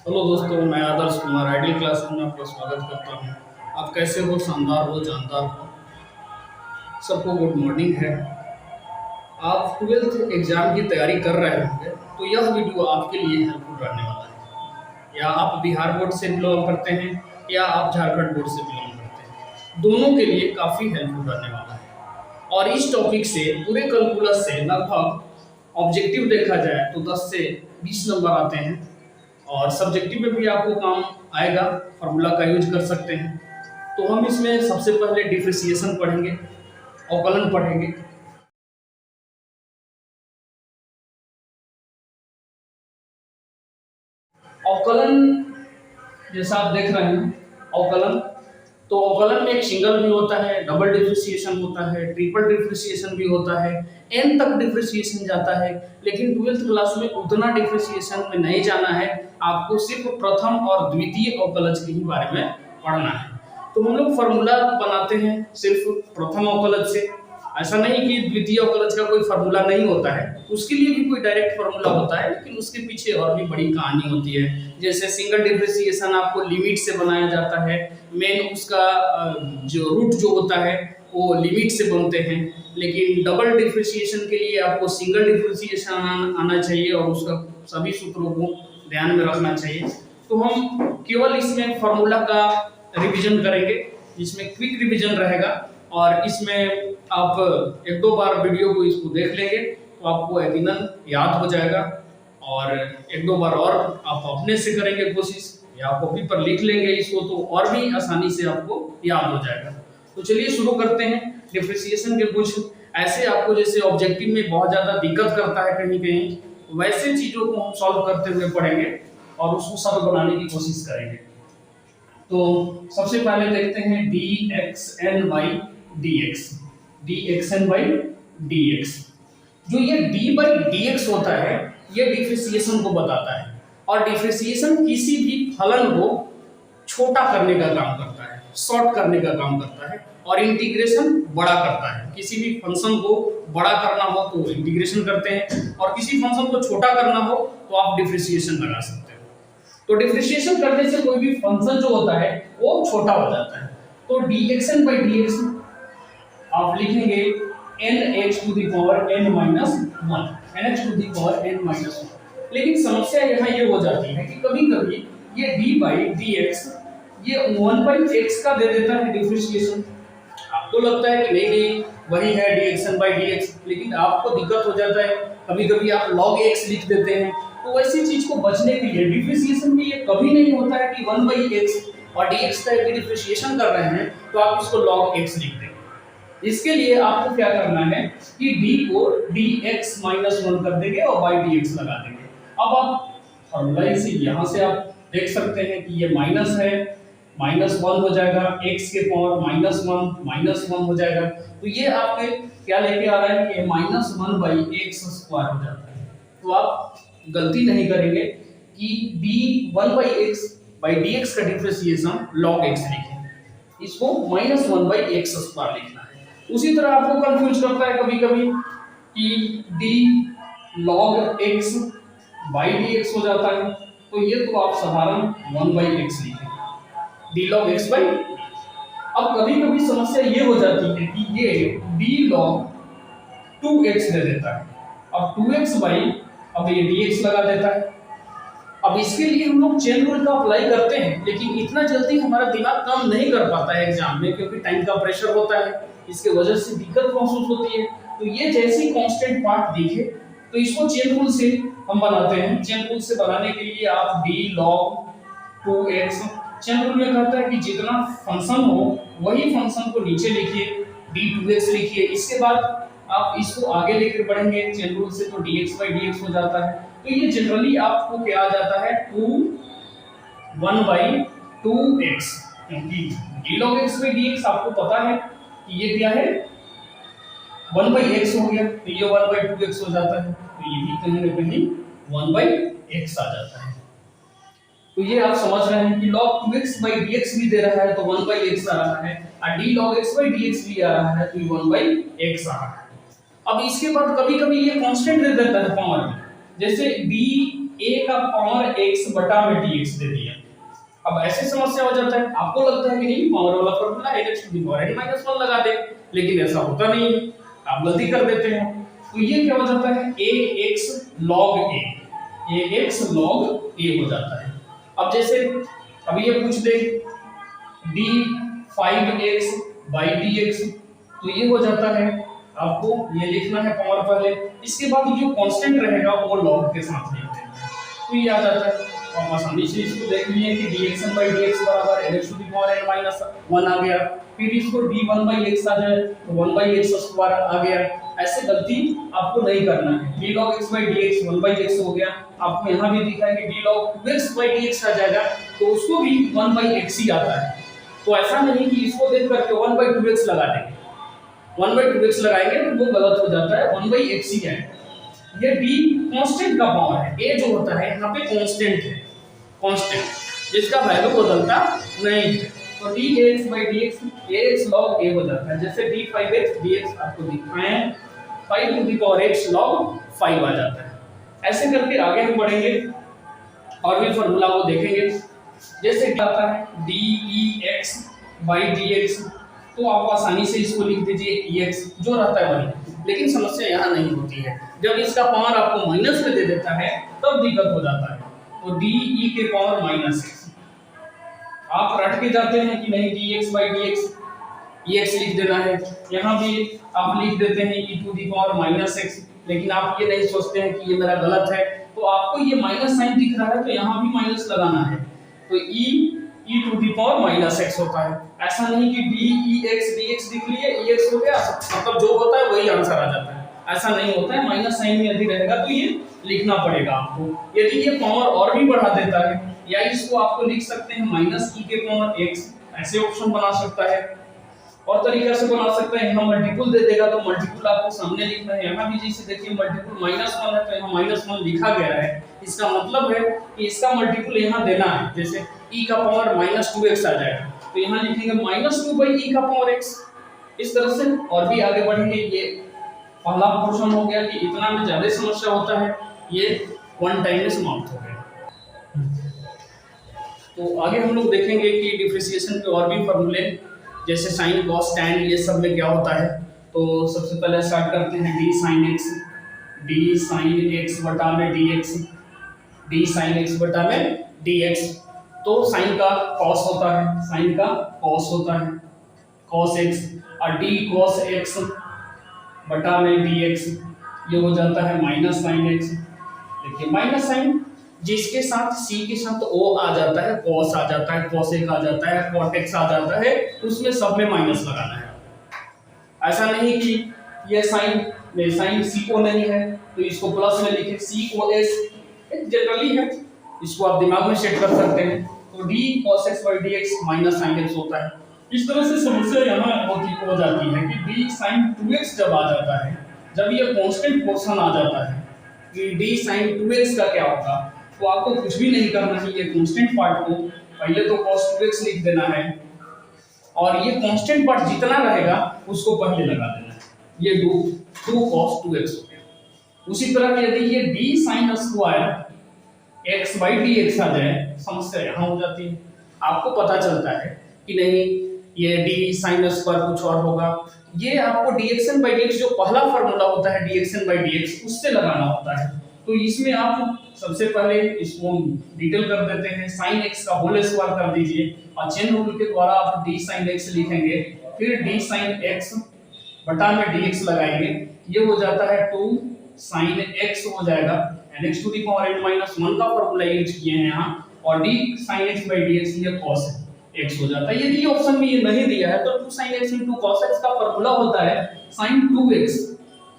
Hello दोस्तों, मैं Adarsh Kumar ideal classroom में आपका स्वागत करता हूं। आप कैसे हो? शानदार हो, जानदार हो। सबको गुड मॉर्निंग है। आप 12th एग्जाम की तैयारी कर रहे होंगे तो यह वीडियो आपके लिए हेल्पफुल रहने वाला है। या आप बिहार बोर्ड से बिलोंग करते हैं या आप झारखंड बोर्ड से बिलोंग करते हैं, दोनों के लिए काफ़ी हेल्पफुल रहने वाला है। और इस टॉपिक से पूरे कैलकुलस से लगभग ऑब्जेक्टिव देखा जाए तो 10 से 20 नंबर आते हैं। और सब्जेक्टिव में भी आपको काम आएगा, फार्मूला का यूज कर सकते हैं। तो हम इसमें सबसे पहले डिफरेंशिएशन पढ़ेंगे, अवकलन पढ़ेंगे। अवकलन जैसा आप देख रहे हैं, अवकलन तो अवकलन में एक सिंगल भी होता है, डबल डिफरेंशिएशन होता है, ट्रिपल डिफरेंशिएशन भी होता है, एन तक डिफरेंशिएशन जाता है। लेकिन 12th क्लास में उतना डिफरेंशिएशन में नहीं जाना है, आपको सिर्फ प्रथम और द्वितीय अवकलज के ही बारे में पढ़ना है। तो हम लोग फार्मूला बनाते हैं सिर्फ प्रथम अवकलज से। ऐसा नहीं कि द्वितीय अवकलज का कोई फार्मूला नहीं होता है, उसके लिए भी कोई डायरेक्ट फार्मूला होता है, लेकिन उसके पीछे और भी बड़ी कहानी होती है। जैसे सिंगल डिफरेंशिएशन आपको लिमिट से बनाया जाता है, मेन उसका जो रूट जो होता है वो लिमिट से बनते हैं। लेकिन डबल डिफरेंशिएशन के लिए आपको सिंगल डिफरेंशिएशन आना चाहिए और उसका सभी सूत्रों को ध्यान में रखना चाहिए। तो हम केवल इसमें फार्मूला का रिवीजन करेंगे, जिसमें क्विक रिवीजन रहेगा। और इसमें आप एक दो बार वीडियो को इसको देख लेंगे तो आपको यकीनन याद हो जाएगा। और एक दो बार और आप अपने से करेंगे कोशिश या कॉपी पर लिख लेंगे इसको, तो और भी आसानी से आपको याद हो जाएगा। तो चलिए शुरू करते हैं। डिफरेंशिएशन के कुछ ऐसे आपको जैसे ऑब्जेक्टिव में बहुत ज़्यादा दिक्कत करता है कहीं कहीं, वैसे चीज़ों को हम सॉल्व करते हुए पढ़ेंगे और उसको सरल बनाने की कोशिश करेंगे। तो सबसे पहले देखते हैं dxn by dx, dxn by dx। जो ये d by dx होता है, ये डिफरेंशिएशन को बताता है। और डिफरेंशिएशन किसी भी फलन को छोटा करने का काम करता है, शॉर्ट करने का काम करता है, और इंटीग्रेशन बड़ा करता है। किसी भी फंक्शन को बड़ा करना हो तो इंटीग्रेशन करते हैं, और किसी फंक्शन को छोटा करना हो तो आप डिफरेंशिएशन लगा सकते हैं। तो डिफरेंशिएशन करने से कोई भी फंक्शन जो होता है वो छोटा हो जाता है। तो dxn by dx आप लिखेंगे nx to the power n minus 1, nx to the power n minus 1। लेकिन समस्या यहाँ ये हो जाती है कि कभी-कभी ये d by dx ये 1 by x का दे देता है डिफरेंशिएशन। आपको लगता है कि नहीं वही है dxn by dx, लेकिन आपको दिक्कत हो जाता है, कभी-कभी आप log x लिख देते हैं। तो वैसी चीज को बचने के लिए डिफरेंशिएशन में ये कभी नहीं होता है कि 1 by x और dx का एक डिफरेंशिएशन कर रहे हैं तो आप इसको log x लिख दें। इसके लिए आपको क्या करना है कि d को dx minus 1 कर देंगे और by dx लगा देंगे। अब आप फॉर्मूला से यहाँ से आप देख सकते हैं कि ये माइनस है, -1 हो जाएगा, x के पावर -1 हो जाएगा। तो ये आपके क्या लेके आ रहा है कि -1 by x स्क्वायर हो जाता है। तो आप गलती नहीं करेंगे कि d1 by x by dx का डिफरेंशिएशन log x लिखें, इसको -1 by x स्क्वायर लिखना है। उसी तरह आपको कंफ्यूज करता है कभी-कभी कि d log x by dx हो जाता है, तो ये तो आप साधारण 1 by x लिखें, d log x by। अब कभी-कभी समस्या ये हो जाती है कि ये d log 2x दे देता है। अब 2x by अब ये dx लगा देता है। अब इसके लिए हम लोग चेन रूल का अप्लाई करते हैं, लेकिन इतना जल्दी हमारा दिमाग काम नहीं कर पाता है एग्जाम में, क्योंकि टाइम का प्रेशर होता है, इसके वजह से दिक्कत महसूस होती है। तो ये जैसी कांस्टेंट पार्ट दिखे तो इसको चेन रूल से हम बनाते हैं। चेन रूल से बनाने के लिए आप d log 2x, chain rule में कहता है कि जितना फंक्शन हो वही फंक्शन को नीचे लिखिए, d2x लिखिए। इसके बाद आप इसको आगे लेकर बढ़ेंगे चेन रूल से तो dx by dx हो जाता है। तो ये जनरली आपको क्या आ जाता है 1 by 2x, क्योंकि d log x by dx आपको पता है कि ये क्या है 1 by x हो गया, तो ये 1 by 2x हो जाता है। तो ये भी कहीं ना कहीं 1 by x आ जाता है। तो ये आप समझ रहे हैं कि log 2x by dx भी दे रहा है तो 1 by x आ रहा है, और d log x by dx भी आ रहा है तो 1 by x आ रहा है। अब इसके बाद कभी-कभी ये कांस्टेंट दे देता है पावर में, जैसे d a का पावर x बटा में dx दे दिया। अब ऐसे समस्या हो जाता है, आपको लगता है कि नहीं पावर वाला formula x to the power n-1 लगा दे, लेकिन ऐसा होता नहीं है, आप गलती कर देते हैं। तो ये क्या हो जाता है ax log a, ax log a हो जाता है। अब जैसे अभी ये पूछ दे d5x by dx, तो ये हो जाता है, आपको ये लिखना है पावर पहले, इसके बाद जो कांस्टेंट रहेगा वो लॉग के साथ लिख देंगे, तो ये आ जाता है। और आसानी से इसको देख लिए कि dxn by dx बराबर x to the power n-1 आ गया, फिर इसको d1 by x आ जाए तो 1 by x स्क्वायर आ गया। ऐसे गलती आपको नहीं करना है, d log x by dx 1 by x हो गया, आपको यहाँ भी दिखा है कि d log 2x by dx आ जाएगा, तो उसको भी 1 by x ही आता है। तो ऐसा नहीं कि इसको देख करके 1 by 2x लगा देंगे, 1 by 2x लगाएंगे तो वो गलत हो जाता है, 1 by x ही है। ये d कांस्टेंट का पावर है, a जो होता है यहाँ पे कांस्टेंट है, कांस्टेंट जिसका वैल्यू बदलता नहीं है, तो dx by dx ax log a हो जाता है। जैसे d5x dx आपको दिखाए हैं 5 to the power x log 5 आ जाता है। ऐसे करके आगे हम बढ़ेंगे और भी फार्मूला वो देखेंगे। जैसे क्या आता है dex by dx, तो आप आसानी से इसको लिख दीजिए ex जो रहता है वही, लेकिन समस्या यहाँ नहीं होती है, जब इसका पावर आपको माइनस में दे देता है तब दिक्कत हो जाता है। तो de के पावर माइनस x, आप रट के जाते हैं कि नहीं dx by dx ex लिख देना है, यहाँ भी आप लिख देते हैं e to the power minus x, लेकिन आप ये नहीं सोचते हैं कि ये मेरा गलत है, तो आपको ये माइनस साइन दिख रहा है तो यहाँ भी माइनस लगाना है, तो e to the power minus x होता है। ऐसा नहीं कि dex dx लिख लिए ex हो गया, मतलब जो होता है वही आंसर आ जाता है, ऐसा नहीं होता है। माइनस साइन में यदि रहेगा तो ये लिखना पड़ेगा आपको। यदि ये पावर और भी बढ़ा देता है, या इसको आपको लिख सकते हैं माइनस e के पावर x, ऐसे ऑप्शन बना सकता है, और तरीका से बना सकता है, यहाँ मल्टीपल दे देगा तो मल्टीपल आपको सामने लिखना है। यहाँ भी जैसे देखिए मल्टीपल -1 है तो यहाँ -1 लिखा गया है, इसका मतलब है कि इसका मल्टीपल यहाँ देना है। जैसे e का पावर -2x आ जाएगा तो यहाँ लिखेंगे -2/e का पावर x। इस तरह से और भी आगे बढ़ेंगे। ये पहला पोर्शन हो गया कि इतना में ज्यादा समस्या होता है, ये वन टाइम में समाप्त हो गया। तो आगे हम लोग देखेंगे कि डिफरेंशिएशन के और भी फॉर्मूले, जैसे साइन कॉस टैन, ये सब में क्या होता है। तो सबसे पहले स्टार्ट करते हैं d sin x बटा में dx, d sin x बटा में dx। तो साइन का कॉस होता है, साइन का कॉस होता है cos x, और d cos x बटा में dx, ये हो जाता है माइनस साइन x। देखिए माइनस साइन जिसके साथ c के साथ o आ जाता है, cos आ जाता है, cosec आ जाता है, cot x आ जाता है, उसमें सब में माइनस लगाना है। ऐसा नहीं कि ये साइन में साइन co नहीं है तो इसको प्लस में लिखे cos, जनरली है, इसको आप दिमाग में सेट कर सकते हैं। तो d cos x by dx minus sin x होता है। इस तरह से समस्या यहाँ हो जाती है कि d sin 2x जब आ जाता है, जब ये कांस्टेंट पोर्शन आ जाता है कि d sin 2x का क्या होगा, तो आपको कुछ भी नहीं करना है। ये कांस्टेंट पार्ट को पहले तो cos 2x लिख देना है, और ये कांस्टेंट पार्ट जितना रहेगा उसको पहले लगा देना है, ये 2 cos 2x हो गया। उसी तरह यदि ये d sin square x by dx आ जाए, समस्या यहाँ हो जाती है। आपको पता चलता है कि नहीं ये d sin स्क्वायर कुछ और होगा, ये आपको dxn by dx जो पहला फार्मूला होता है dxn by dx उससे लगाना होता है। तो इसमें आप सबसे पहले इसको डिटेल कर देते हैं, sin x का होल स्क्वायर कर दीजिए, और चेन रूल के द्वारा आप d sin x लिखेंगे, फिर d sin x बटा में dx लगाएंगे, ये हो जाता है 2 sin x हो जाएगा, and x to the power n-1 का फॉर्मूला यूज किए हैं यहाँ, और d sin x by dx ये cos x हो जाता है। यदि ऑप्शन में ये नहीं दिया है तो 2 sin x into cos x का फॉर्मूला होता है sin 2x,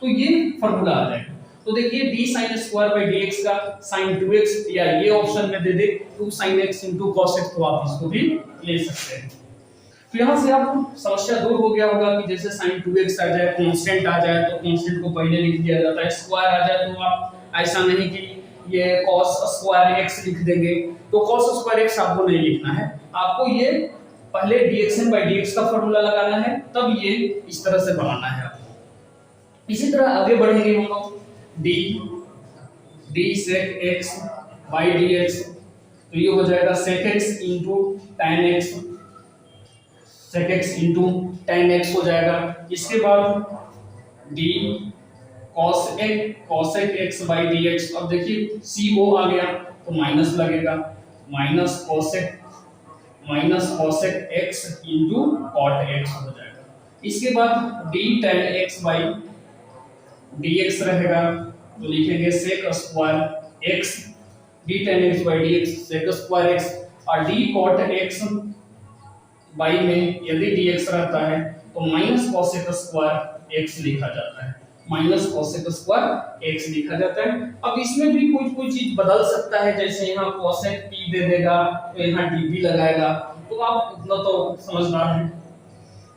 तो ये फॉर्मूला आ जाएगा। तो देखिए d sin square by dx का sin 2x, या ये ऑप्शन में दे दे 2 sin x into cos x, तो आप इसको भी ले सकते हैं। तो यहाँ से आप समस्या दूर हो गया होगा कि जैसे sin 2x आ जाए, कांस्टेंट आ जाए तो कांस्टेंट को पहले लिख दिया जाता है, स्क्वायर आ जाए तो आप ऐसा नहीं कि ये cos स्क्वायर x लिख देंगे, तो cos स्क्वायर x आपको नहीं लिखना है, आपको ये पहले dxn by dx का फॉर्मूला लगाना है, तब ये इस तरह से बनाना है आपको। इसी तरह आगे बढ़ेंगे हम लोग d sec x by d x, तो ये हो जाएगा sec x into tan x, sec x into tan x हो जाएगा। इसके बाद d cosec x by d x. अब देखिए सी ओ आ गया तो माइनस लगेगा, minus cosec x into cot x हो जाएगा। इसके बाद d tan x by d x रहेगा, तो लिखेंगे sec square x, d tan x by d x sec square x, और डी कॉट एक्स बाई में यदि डी एक्स रहता है तो माइनस कॉसेक स्क्वायर एक्स लिखा जाता है, माइनस कॉसेक स्क्वायर एक्स लिखा जाता है। अब इसमें भी कोई चीज बदल सकता है, जैसे यहाँ कॉसेक पी दे देगा तो यहाँ डी भी लगाएगा, तो आप इतना तो समझदार हैं।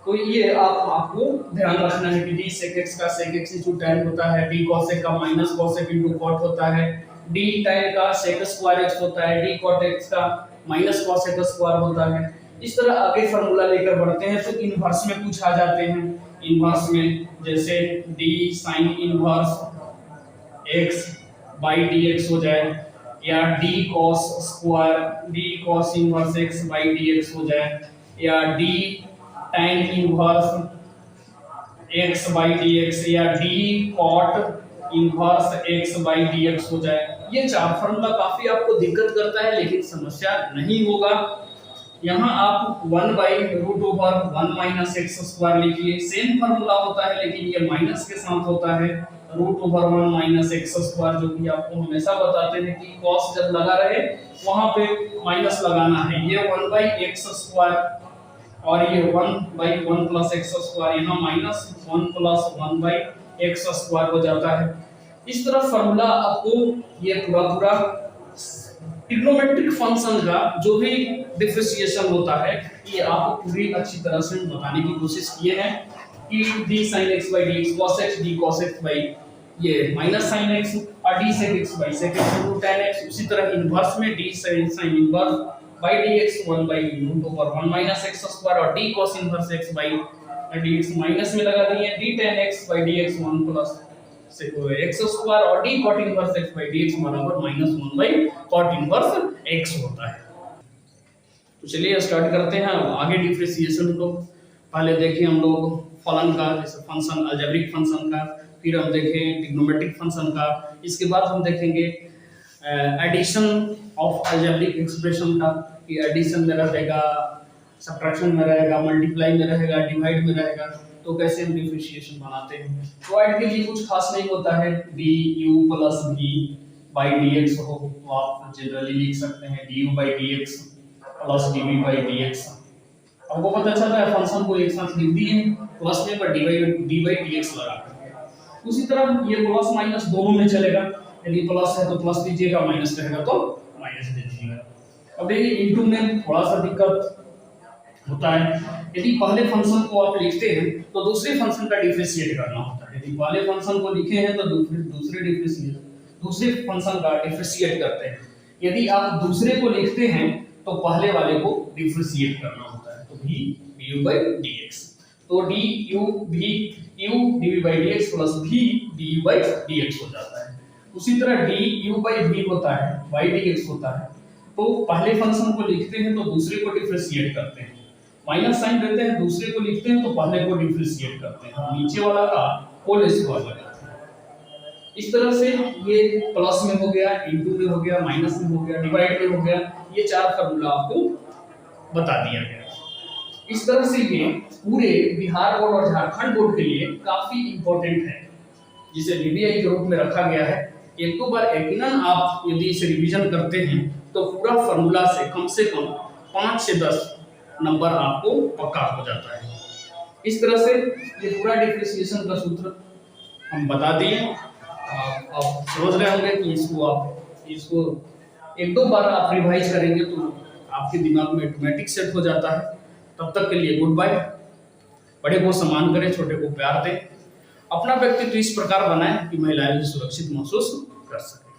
तो ये आपको ध्यान रखना है कि डी सेक एक्स का सेक एक्स इंटू टेन होता है, डी कॉसेक का माइनस कॉसेक इंटू कॉट होता है, डी टेन का सेक स्क्वायर एक्स होता है, डी कॉट एक्स का माइनस कॉसेक स्क्वायर होता है। इस तरह आगे फार्मूला लेकर बढ़ते हैं तो इनवर्स में कुछ आ जाते हैं। इनवर्स में जैसे d sine inverse x by d x हो जाए, या d cos inverse x by d x हो जाए, या d tan inverse x by d x, या d cot inverse x by d x हो जाए। ये चार फार्मूला काफी आपको दिक्कत करता है, लेकिन समस्या नहीं होगा। यहाँ आप 1 by root over 1 minus x square लिखिए, सेम फार्मूला होता है लेकिन ये माइनस के साथ होता है, root over 1 minus x square, जो कि आपको हमेशा बताते हैं कि कॉस जब लगा रहे वहां पे माइनस लगाना है। ये 1 बाई एक्स स्क्वायर और ये 1 बाई 1 प्लस एक्स स्क्वायर, यहाँ minus 1 plus 1 by x square हो जाता है। इस तरह फार्मूला आपको ये पूरा ट्रिग्नोमेट्रिक फंक्शन का जो भी डिफरेंशिएशन होता है ये आपको पूरी अच्छी तरह से बताने की कोशिश किए हैं कि d sin x by dx cos x d cos x by ये माइनस sin x और d sec x by sec x into tan x। उसी तरह इनवर्स में d sin inverse by dx 1 by root over 1 minus x square और d cos inverse x by dx minus में लगा दिए, d tan x by dx 1 plus x square और d cot inverse x by dx बराबर minus 1 by cot inverse x होता है। तो चलिए स्टार्ट करते हैं आगे डिफरेंशिएशन को। पहले देखिए हम लोग फलन का, जैसे फंक्शन अलजेब्रिक फंक्शन का, फिर हम देखें ट्रिग्नोमेट्रिक फंक्शन का, इसके बाद हम देखेंगे एडिशन ऑफ अलजेब्रिक एक्सप्रेशन का, कि एडिशन में रहेगा, सब्ट्रैक्शन में रहेगा, मल्टीप्लाई में रहेगा, डिवाइड में रहेगा, तो कैसे हम डिफरेंशिएशन बनाते हैं। डिवाइड के लिए कुछ खास नहीं होता है, du plus v by dx हो तो आप जनरली लिख सकते हैं du by dx plus dv by dx। आपको पता चल रहा है फंक्शन को एक साथ लिख दिए प्लस में पर d बाई dx लगा। उसी तरह ये प्लस माइनस दोनों में चलेगा, यदि प्लस है तो प्लस दीजिएगा, माइनस रहेगा तो माइनस दे दीजिएगा। अब देखिए इनटू में थोड़ा सा दिक्कत होता है, यदि पहले फंक्शन को आप लिखते हैं तो दूसरे फंक्शन का डिफरेंशिएट करना होता है। यदि पहले फंक्शन को लिखे हैं तो दूसरे फंक्शन का डिफरेंशिएट करते हैं। यदि आप दूसरे को लिखते हैं तो पहले वाले को डिफरेंशिएट करना होता है, तो v du by dx, तो du dv by dx plus v du by dx हो जाता है। उसी तरह du by v होता है, by dx होता है, तो पहले फंक्शन को लिखते हैं तो दूसरे को डिफरेंशिएट करते हैं, माइनस साइन देते हैं, दूसरे को लिखते हैं तो पहले को डिफरेंशिएट करते हैं, नीचे वाला का होल स्क्वायर लगाते हैं। इस तरह से ये प्लस में हो गया, इनटू में हो गया, माइनस में हो गया, डिवाइड में हो गया, ये चार फार्मूला आपको बता दिया गया। इस तरह से ये पूरे बिहार बोर्ड और झारखंड बोर्ड के लिए काफी इंपॉर्टेंट है, जिसे वीवीआई के रूप में रखा गया है। एक दो बार यकीनन आप यदि इसे रिवीजन करते हैं तो पूरा फार्मूला से कम 5 से 10 नंबर आपको पक्का हो जाता है। इस तरह से ये पूरा डिफरेंशिएशन का सूत्र हम बता दिए। आप समझ रहे होंगे कि इसको एक दो बार आप रिवाइज करेंगे तो आपके दिमाग में ऑटोमेटिक सेट हो जाता है। तब तक के लिए गुड बाय। बड़े को सम्मान करें, छोटे को प्यार दें, अपना व्यक्तित्व इस प्रकार बनाएं कि महिलाएं सुरक्षित महसूस कर सकें।